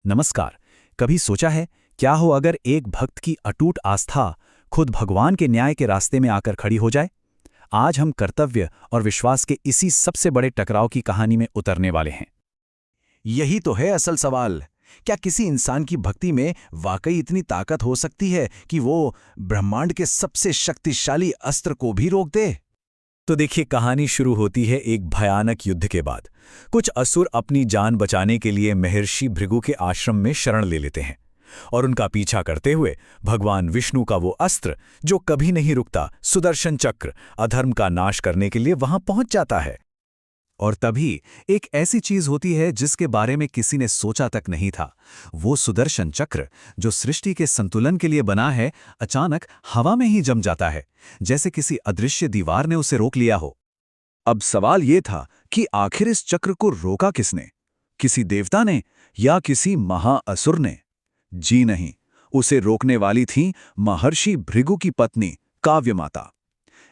नमस्कार। कभी सोचा है क्या हो अगर एक भक्त की अटूट आस्था खुद भगवान के न्याय के रास्ते में आकर खड़ी हो जाए। आज हम कर्तव्य और विश्वास के इसी सबसे बड़े टकराव की कहानी में उतरने वाले हैं। यही तो है असल सवाल। क्या किसी इंसान की भक्ति में वाकई इतनी ताकत हो सकती है कि वो ब्रह्मांड के सबसे शक्तिशाली अस्त्र को भी रोक दे? तो देखिए, कहानी शुरू होती है एक भयानक युद्ध के बाद। कुछ असुर अपनी जान बचाने के लिए महर्षि भृगु के आश्रम में शरण ले लेते हैं और उनका पीछा करते हुए भगवान विष्णु का वो अस्त्र जो कभी नहीं रुकता, सुदर्शन चक्र, अधर्म का नाश करने के लिए वहां पहुंच जाता है। और तभी एक ऐसी चीज होती है जिसके बारे में किसी ने सोचा तक नहीं था। वो सुदर्शन चक्र जो सृष्टि के संतुलन के लिए बना है, अचानक हवा में ही जम जाता है, जैसे किसी अदृश्य दीवार ने उसे रोक लिया हो। अब सवाल ये था कि आखिर इस चक्र को रोका किसने? किसी देवता ने या किसी महाअसुर ने? जी नहीं, उसे रोकने वाली थी महर्षि भृगु की पत्नी काव्य माता,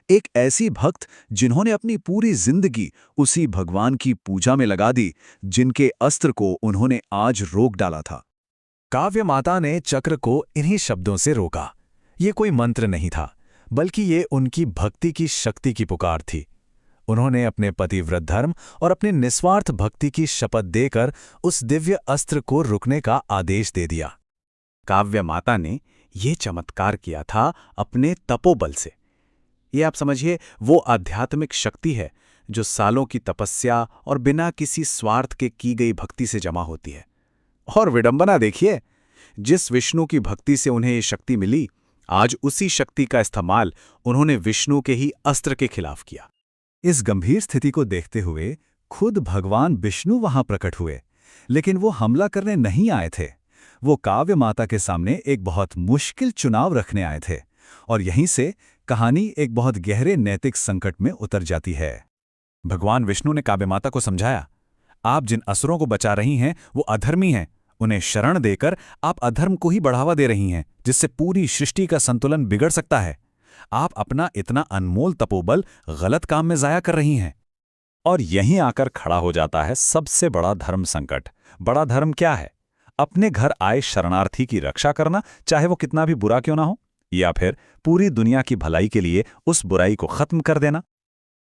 एक ऐसी भक्त जिन्होंने अपनी पूरी जिंदगी उसी भगवान की पूजा में लगा दी जिनके अस्त्र को उन्होंने आज रोक डाला था। काव्य माता ने चक्र को इन्हीं शब्दों से रोका। ये कोई मंत्र नहीं था, बल्कि ये उनकी भक्ति की शक्ति की पुकार थी। उन्होंने अपने पतिव्रत धर्म और अपने निस्वार्थ भक्ति की शपथ देकर उस दिव्य अस्त्र को रुकने का आदेश दे दिया। काव्य माता ने ये चमत्कार किया था अपने तपोबल से। ये आप समझिए, वो आध्यात्मिक शक्ति है जो सालों की तपस्या और बिना किसी स्वार्थ के की गई भक्ति से जमा होती है। और विडंबना देखिए, जिस विष्णु की भक्ति से उन्हें ये शक्ति मिली, आज उसी शक्ति का इस्तेमाल उन्होंने विष्णु के ही अस्त्र के खिलाफ किया। इस गंभीर स्थिति को देखते हुए खुद भगवान विष्णु वहां प्रकट हुए, लेकिन वो हमला करने नहीं आए थे। वो काव्य माता के सामने एक बहुत मुश्किल चुनाव रखने आए थे, और यहीं से कहानी एक बहुत गहरे नैतिक संकट में उतर जाती है। भगवान विष्णु ने काव्य माता को समझाया, आप जिन असुरों को बचा रही हैं वो अधर्मी हैं। उन्हें शरण देकर आप अधर्म को ही बढ़ावा दे रही हैं, जिससे पूरी सृष्टि का संतुलन बिगड़ सकता है। आप अपना इतना अनमोल तपोबल गलत काम में जाया कर रही हैं। और यहीं आकर खड़ा हो जाता है सबसे बड़ा धर्म संकट। बड़ा धर्म क्या है? अपने घर आए शरणार्थी की रक्षा करना, चाहे वो कितना भी बुरा क्यों ना हो, या फिर पूरी दुनिया की भलाई के लिए उस बुराई को खत्म कर देना।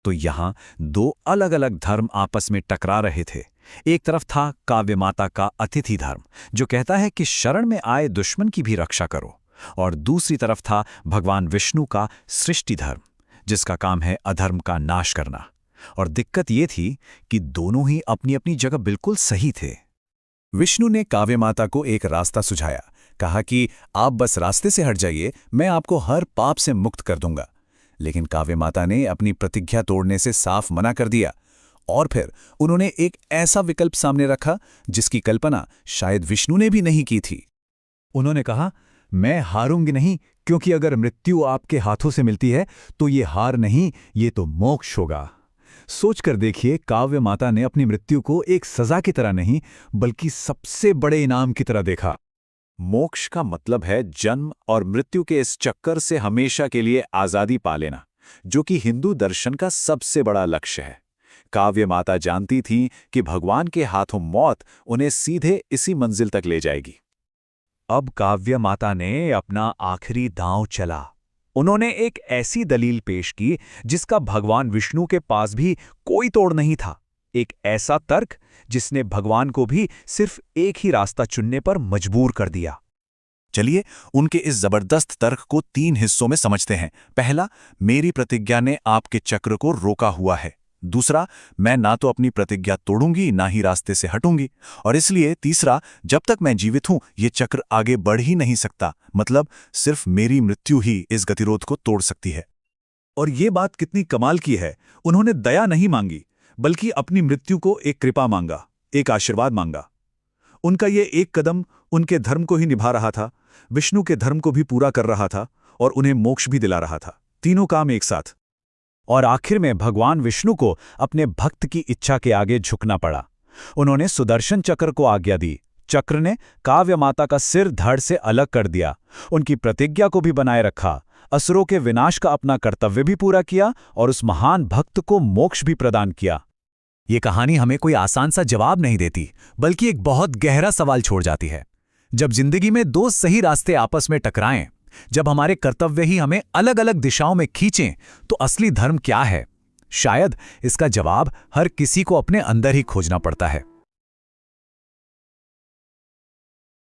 तो यहां दो अलग अलग धर्म आपस में टकरा रहे थे। एक तरफ था काव्य माता का अतिथि धर्म, जो कहता है कि शरण में आए दुश्मन की भी रक्षा करो, और दूसरी तरफ था भगवान विष्णु का सृष्टि धर्म, जिसका काम है अधर्म का नाश करना। और दिक्कत ये थी कि दोनों ही अपनी अपनी जगह बिल्कुल सही थे। विष्णु ने काव्य माता को एक रास्ता सुझाया, कहा कि आप बस रास्ते से हट जाइए, मैं आपको हर पाप से मुक्त कर दूंगा। लेकिन काव्य माता ने अपनी प्रतिज्ञा तोड़ने से साफ मना कर दिया, और फिर उन्होंने एक ऐसा विकल्प सामने रखा जिसकी कल्पना शायद विष्णु ने भी नहीं की थी। उन्होंने कहा, मैं हारूंगी नहीं, क्योंकि अगर मृत्यु आपके हाथों से मिलती है तो ये हार नहीं, ये तो मोक्ष होगा। सोचकर देखिए, काव्य माता ने अपनी मृत्यु को एक सजा की तरह नहीं, बल्कि सबसे बड़े इनाम की तरह देखा। मोक्ष का मतलब है जन्म और मृत्यु के इस चक्कर से हमेशा के लिए आजादी पा लेना, जो कि हिंदू दर्शन का सबसे बड़ा लक्ष्य है। काव्य माता जानती थी कि भगवान के हाथों मौत उन्हें सीधे इसी मंजिल तक ले जाएगी। अब काव्य माता ने अपना आखिरी दांव चला। उन्होंने एक ऐसी दलील पेश की जिसका भगवान विष्णु के पास भी कोई तोड़ नहीं था। एक ऐसा तर्क जिसने भगवान को भी सिर्फ एक ही रास्ता चुनने पर मजबूर कर दिया। चलिए, उनके इस जबरदस्त तर्क को 3 हिस्सों में समझते हैं। पहला, मेरी प्रतिज्ञा ने आपके चक्र को रोका हुआ है। दूसरा, मैं ना तो अपनी प्रतिज्ञा तोड़ूंगी ना ही रास्ते से हटूंगी। और इसलिए तीसरा, जब तक मैं जीवित हूं ये चक्र आगे बढ़ ही नहीं सकता, मतलब सिर्फ मेरी मृत्यु ही इस गतिरोध को तोड़ सकती है। और ये बात कितनी कमाल की है, उन्होंने दया नहीं मांगी, बल्कि अपनी मृत्यु को एक कृपा मांगा, एक आशीर्वाद मांगा। उनका ये एक कदम उनके धर्म को ही निभा रहा था, विष्णु के धर्म को भी पूरा कर रहा था, और उन्हें मोक्ष भी दिला रहा था। तीनों काम एक साथ। और आखिर में भगवान विष्णु को अपने भक्त की इच्छा के आगे झुकना पड़ा। उन्होंने सुदर्शन चक्र को आज्ञा दी। चक्र ने काव्य माता का सिर धड़ से अलग कर दिया, उनकी प्रतिज्ञा को भी बनाए रखा, असुरों के विनाश का अपना कर्तव्य भी पूरा किया, और उस महान भक्त को मोक्ष भी प्रदान किया। ये कहानी हमें कोई आसान सा जवाब नहीं देती, बल्कि एक बहुत गहरा सवाल छोड़ जाती है। जब जिंदगी में दो सही रास्ते आपस में टकराएं, जब हमारे कर्तव्य ही हमें अलग अलग दिशाओं में खींचें, तो असली धर्म क्या है? शायद इसका जवाब हर किसी को अपने अंदर ही खोजना पड़ता है।